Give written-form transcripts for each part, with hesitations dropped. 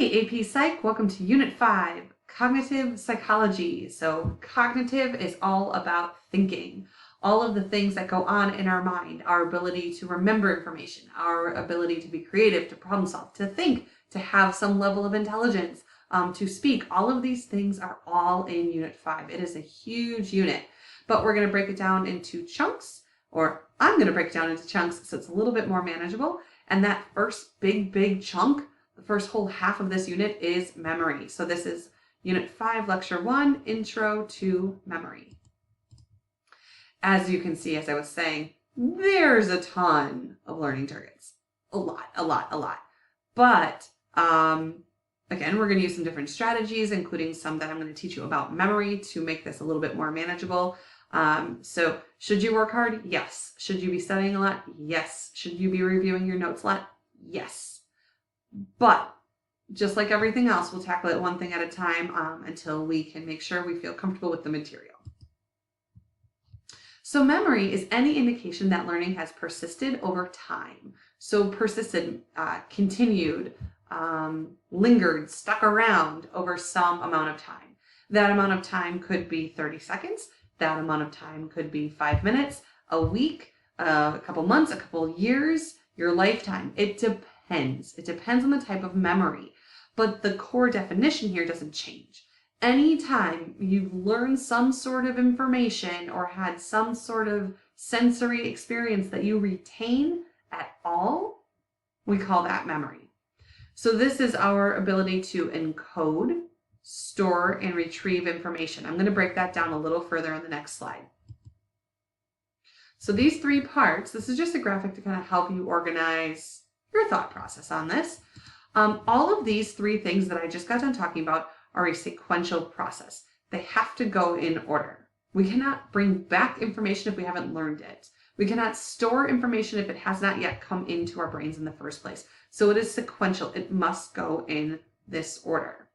Hey, AP Psych, welcome to Unit 5, Cognitive Psychology. So cognitive is all about thinking, all of the things that go on in our mind, our ability to remember information, our ability to be creative, to problem solve, to think, to have some level of intelligence, to speak. All of these things are all in Unit 5. It is a huge unit, but we're going to break it down into chunks, or I'm going to break it down into chunks so it's a little bit more manageable. And that first big chunk, the first whole half of this unit, is memory. So this is Unit 5, Lecture 1, Intro to Memory. As you can see, as I was saying, there's a ton of learning targets. A lot. But again, we're going to use some different strategies, including some that I'm going to teach you about memory to make this a little bit more manageable. So should you work hard? Yes. Should you be studying a lot? Yes. Should you be reviewing your notes a lot? Yes. But just like everything else, we'll tackle it one thing at a time until we can make sure we feel comfortable with the material. So memory is any indication that learning has persisted over time. So persisted, continued, lingered, stuck around over some amount of time. That amount of time could be 30 seconds. That amount of time could be 5 minutes, a week, a couple months, a couple years, your lifetime. It depends. It depends on the type of memory. But the core definition here doesn't change. Anytime you've learned some sort of information or had some sort of sensory experience that you retain at all, we call that memory. So this is our ability to encode, store, and retrieve information. I'm going to break that down a little further on the next slide. So these three parts, this is just a graphic to kind of help you organize your thought process on this. All of these three things that I just got done talking about are a sequential process. They have to go in order. We cannot bring back information if we haven't learned it. We cannot store information if it has not yet come into our brains in the first place. So it is sequential. It must go in this order.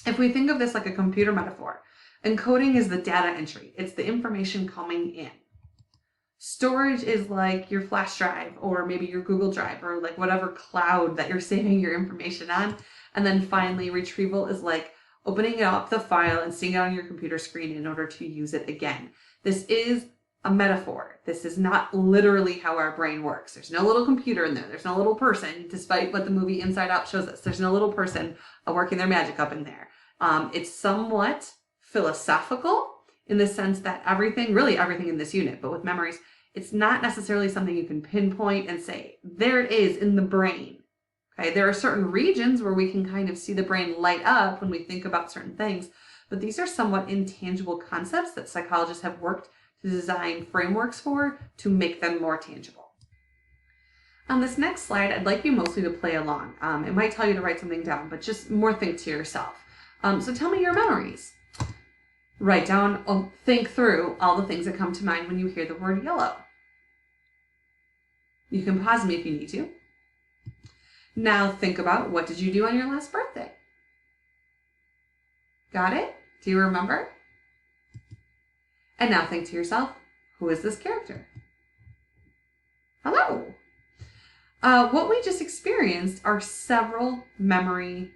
If we think of this like a computer metaphor, encoding is the data entry. It's the information coming in. Storage is like your flash drive or maybe your Google Drive or like whatever cloud that you're saving your information on. And then finally, retrieval is like opening up the file and seeing it on your computer screen in order to use it again. This is a metaphor. This is not literally how our brain works. There's no little computer in there. There's no little person, despite what the movie Inside Out shows us. There's no little person working their magic up in there. It's somewhat philosophical in the sense that really everything in this unit, but with memories, it's not necessarily something you can pinpoint and say, there it is in the brain. Okay, there are certain regions where we can kind of see the brain light up when we think about certain things, but these are somewhat intangible concepts that psychologists have worked to design frameworks for to make them more tangible. On this next slide, I'd like you mostly to play along. It might tell you to write something down, but just more think to yourself. So tell me your memories. Write down or think through all the things that come to mind when you hear the word yellow. You can pause me if you need to. Now think about, what did you do on your last birthday? Got it? Do you remember? And now think to yourself, who is this character? Hello. What we just experienced are several memory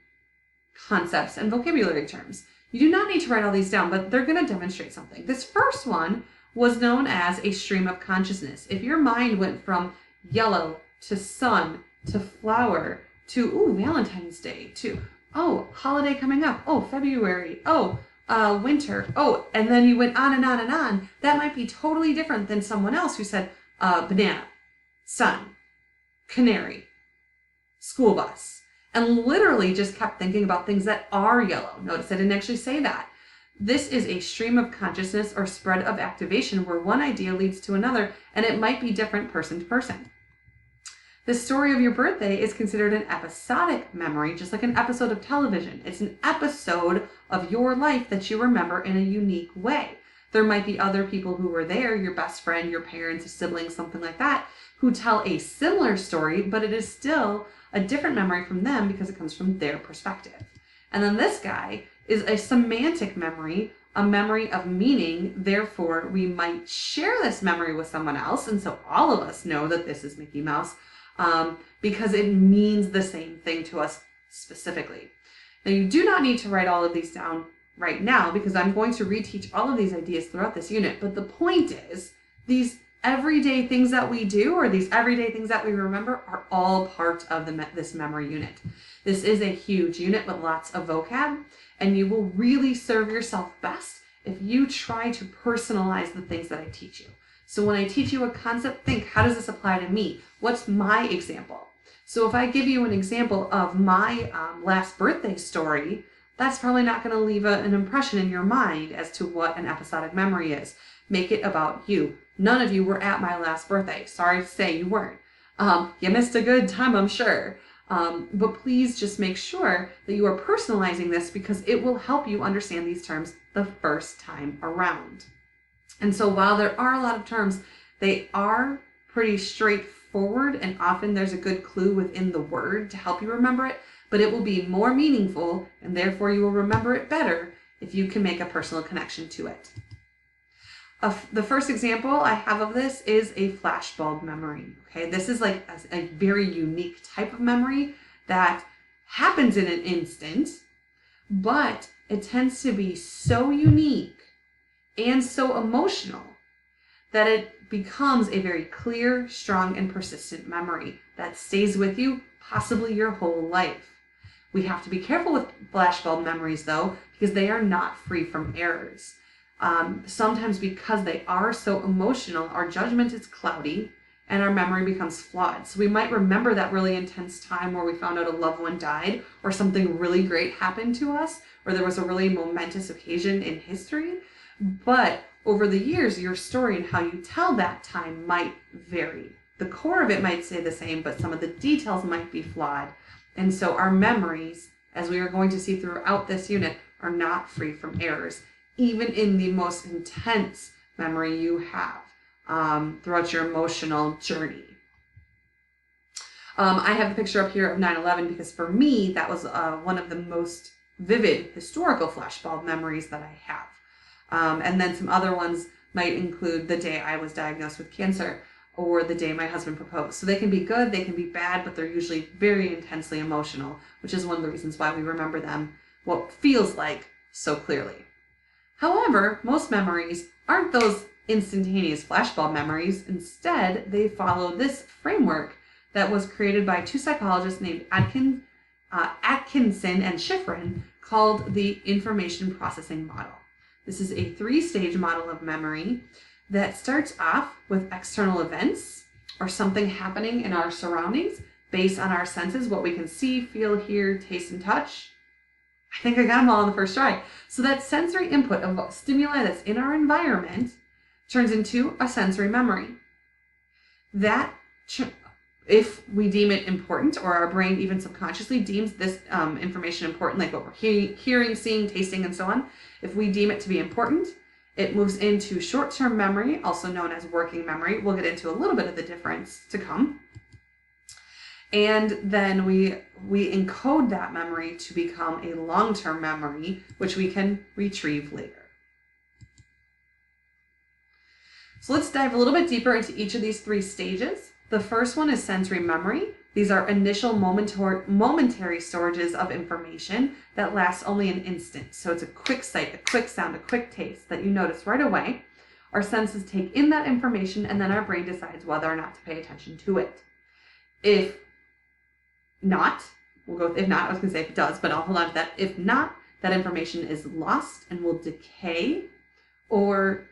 concepts and vocabulary terms. You do not need to write all these down, but they're going to demonstrate something. This first one was known as a stream of consciousness. If your mind went from yellow to sun to flower to, ooh, Valentine's Day to, oh, holiday coming up, oh, February, oh, winter, oh, and then you went on and on and on, that might be totally different than someone else who said banana, sun, canary, school bus, and literally just kept thinking about things that are yellow. Notice I didn't actually say that. This is a stream of consciousness or spread of activation where one idea leads to another, and it might be different person to person. The story of your birthday is considered an episodic memory, just like an episode of television. It's an episode of your life that you remember in a unique way. There might be other people who were there, your best friend, your parents, a sibling, something like that, who tell a similar story, but it is still a different memory from them because it comes from their perspective. And then this guy is a semantic memory, a memory of meaning. Therefore, we might share this memory with someone else. And so all of us know that this is Mickey Mouse because it means the same thing to us specifically. Now, you do not need to write all of these down right now because I'm going to reteach all of these ideas throughout this unit. But the point is, these everyday things that we do, or these everyday things that we remember, are all part of this memory unit. This is a huge unit with lots of vocab, and you will really serve yourself best if you try to personalize the things that I teach you. So when I teach you a concept, think, how does this apply to me? What's my example? So if I give you an example of my last birthday story, that's probably not going to leave an impression in your mind as to what an episodic memory is. Make it about you. None of you were at my last birthday. Sorry to say you weren't. You missed a good time, I'm sure. But please just make sure that you are personalizing this because it will help you understand these terms the first time around. And so while there are a lot of terms, they are pretty straightforward, and often there's a good clue within the word to help you remember it, but it will be more meaningful, and therefore you will remember it better if you can make a personal connection to it. The first example I have of this is a flashball memory. Okay, this is like a very unique type of memory that happens in an instant, but it tends to be so unique and so emotional that it becomes a very clear, strong, and persistent memory that stays with you possibly your whole life. We have to be careful with flashbulb memories though, because they are not free from errors. Sometimes because they are so emotional, our judgment is cloudy and our memory becomes flawed. So we might remember that really intense time where we found out a loved one died, or something really great happened to us, or there was a really momentous occasion in history. But over the years, your story and how you tell that time might vary. The core of it might stay the same, but some of the details might be flawed. And so our memories, as we are going to see throughout this unit, are not free from errors, even in the most intense memory you have throughout your emotional journey. I have a picture up here of 9/11 because for me, that was one of the most vivid historical flashbulb memories that I have. And then some other ones might include the day I was diagnosed with cancer or the day my husband proposed. So they can be good, they can be bad, but they're usually very intensely emotional, which is one of the reasons why we remember them what feels like so clearly. However, most memories aren't those instantaneous flashbulb memories. Instead, they follow this framework that was created by two psychologists named Atkinson and Shiffrin called the information processing model. This is a 3-stage model of memory that starts off with external events or something happening in our surroundings based on our senses, what we can see, feel, hear, taste, and touch. I think I got them all on the first try. So that sensory input of stimuli that's in our environment turns into a sensory memory. That, if we deem it important, or our brain even subconsciously deems this information important, like what we're hearing, seeing, tasting, and so on, if we deem it to be important, it moves into short-term memory, also known as working memory. We'll get into a little bit of the difference to come. And then we encode that memory to become a long-term memory, which we can retrieve later. So let's dive a little bit deeper into each of these 3 stages. The first one is sensory memory. These are initial momentary storages of information that last only an instant. So it's a quick sight, a quick sound, a quick taste that you notice right away. Our senses take in that information and then our brain decides whether or not to pay attention to it. If not, we'll go with if not, I was going to say if it does, but I'll hold on to that. If not, that information is lost and will decay or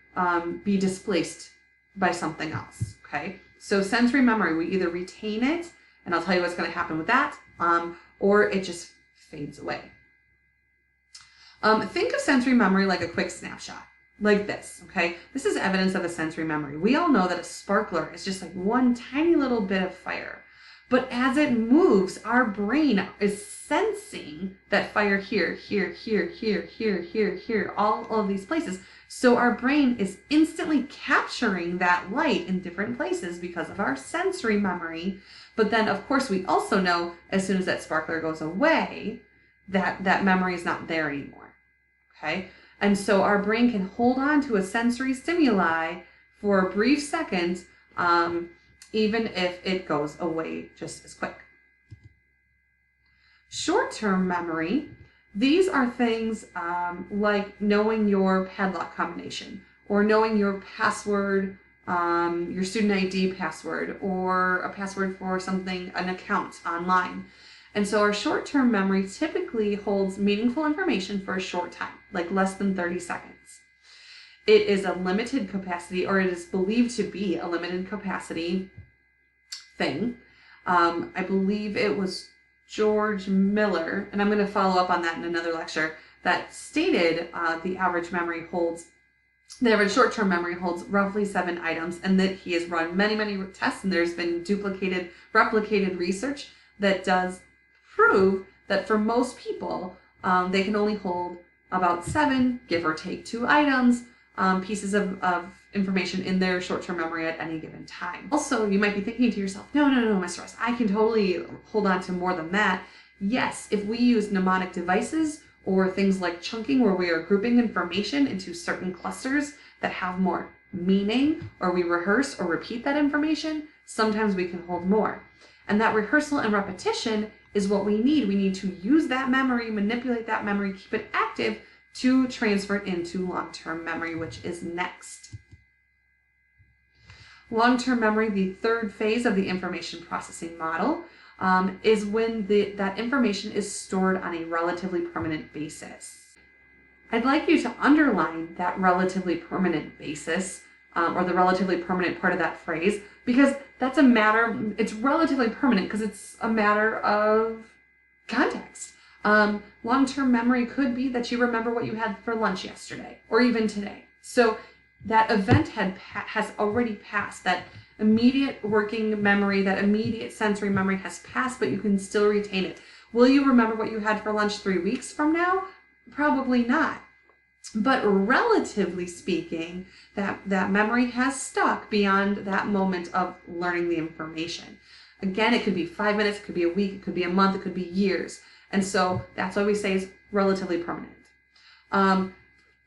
be displaced by something else, okay? So sensory memory, we either retain it, and I'll tell you what's going to happen with that, or it just fades away. Think of sensory memory like a quick snapshot, like this, okay? This is evidence of a sensory memory. We all know that a sparkler is just like one tiny little bit of fire. But as it moves, our brain is sensing that fire here, here, here, here, here, here, here, all of these places. So our brain is instantly capturing that light in different places because of our sensory memory. But then, of course, we also know as soon as that sparkler goes away, that memory is not there anymore, okay? And so our brain can hold on to a sensory stimuli for a brief second, even if it goes away just as quick. Short-term memory, these are things like knowing your padlock combination or knowing your password, your student ID password, or a password for something, an account online. And so our short-term memory typically holds meaningful information for a short time, like less than 30 seconds. It is a limited capacity, or it is believed to be a limited capacity thing. I believe it was George Miller, and I'm going to follow up on that in another lecture, that stated the average short-term memory holds roughly 7 items, and that he has run many, many tests, and there's been replicated research that does prove that for most people, they can only hold about 7, give or take 2 items, pieces of information in their short-term memory at any given time. Also, you might be thinking to yourself, no, Mr. Ross, I can totally hold on to more than that. Yes, if we use mnemonic devices or things like chunking, where we are grouping information into certain clusters that have more meaning, or we rehearse or repeat that information, sometimes we can hold more. And that rehearsal and repetition is what we need. We need to use that memory, manipulate that memory, keep it active to transfer it into long-term memory, which is next. Long-term memory, the third phase of the information processing model, is when that information is stored on a relatively permanent basis. I'd like you to underline that relatively permanent basis, or the relatively permanent part of that phrase, because that's it's relatively permanent because it's a matter of context. Long-term memory could be that you remember what you had for lunch yesterday, or even today. So that event has already passed. That immediate working memory, that immediate sensory memory has passed, but you can still retain it. Will you remember what you had for lunch 3 weeks from now? Probably not. But relatively speaking, that memory has stuck beyond that moment of learning the information. Again, it could be 5 minutes, it could be a week, it could be a month, it could be years. And so that's why we say it's relatively permanent.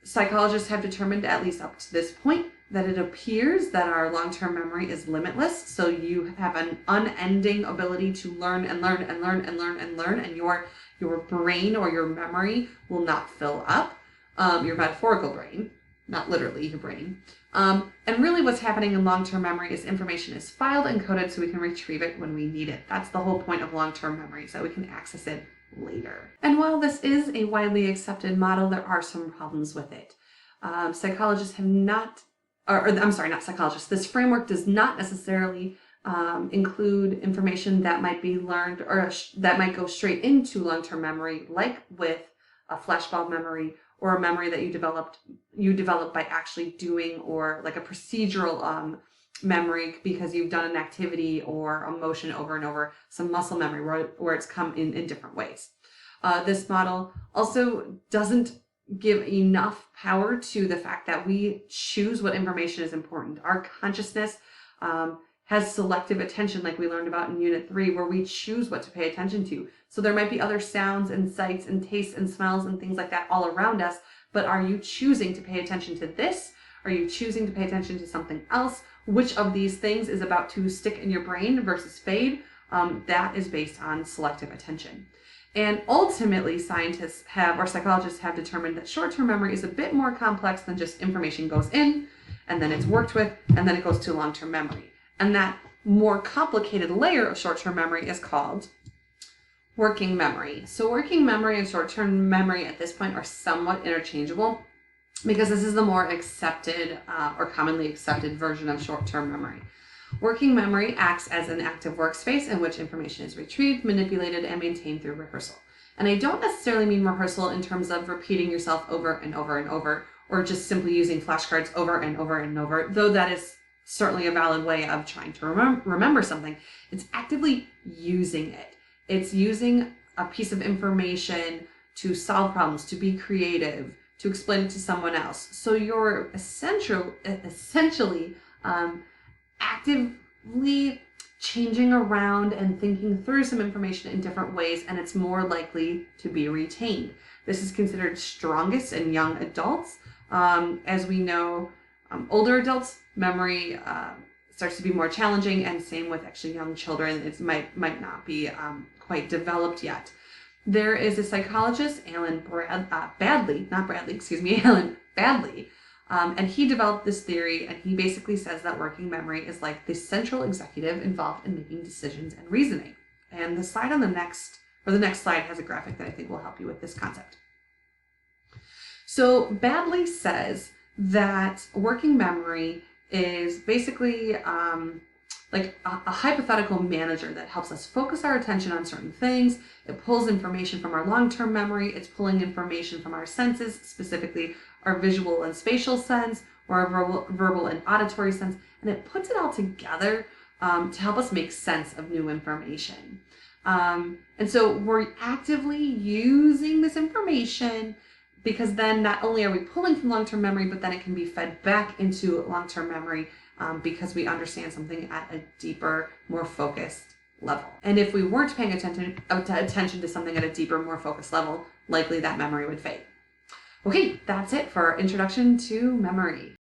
Psychologists have determined, at least up to this point, that it appears that our long-term memory is limitless. So you have an unending ability to learn and learn and learn and learn and learn, and your brain or your memory will not fill up. Your metaphorical brain, not literally your brain. And really what's happening in long-term memory is information is filed and coded so we can retrieve it when we need it. That's the whole point of long-term memory, so we can access it later. And while this is a widely accepted model, there are some problems with it. Psychologists have not, not psychologists, this framework does not necessarily include information that might be learned or that might go straight into long-term memory, like with a flashball memory or a memory that you develop by actually doing, or like a procedural memory because you've done an activity or a motion over and over, some muscle memory where it's come in different ways. This model also doesn't give enough power to the fact that we choose what information is important. Our consciousness has selective attention, like we learned about in Unit 3, where we choose what to pay attention to. So there might be other sounds and sights and tastes and smells and things like that all around us, but are you choosing to pay attention to this? Are you choosing to pay attention to something else? Which of these things is about to stick in your brain versus fade? That is based on selective attention. And ultimately, psychologists have determined that short-term memory is a bit more complex than just information goes in, and then it's worked with, and then it goes to long-term memory. And that more complicated layer of short-term memory is called working memory. So working memory and short-term memory at this point are somewhat interchangeable because this is the more accepted or commonly accepted version of short-term memory. Working memory acts as an active workspace in which information is retrieved, manipulated, and maintained through rehearsal. And I don't necessarily mean rehearsal in terms of repeating yourself over and over and over, or just simply using flashcards over and over and over, though that is certainly a valid way of trying to remember something. It's actively using it. It's using a piece of information to solve problems, to be creative, to explain it to someone else. So you're essentially actively changing around and thinking through some information in different ways, and it's more likely to be retained. This is considered strongest in young adults. As we know, older adults, memory starts to be more challenging, and same with actually young children. It might not be quite developed yet. There is a psychologist, Alan Badley, and he developed this theory, and he basically says that working memory is like the central executive involved in making decisions and reasoning. And the slide on the next slide has a graphic that I think will help you with this concept. So Badley says that working memory is basically like a hypothetical manager that helps us focus our attention on certain things. It pulls information from our long-term memory. It's pulling information from our senses, specifically our visual and spatial sense, or our verbal and auditory sense, and it puts it all together to help us make sense of new information. And so we're actively using this information because then not only are we pulling from long-term memory, but then it can be fed back into long-term memory because we understand something at a deeper, more focused level. And if we weren't paying attention to something at a deeper, more focused level, likely that memory would fade. Okay, that's it for our introduction to memory.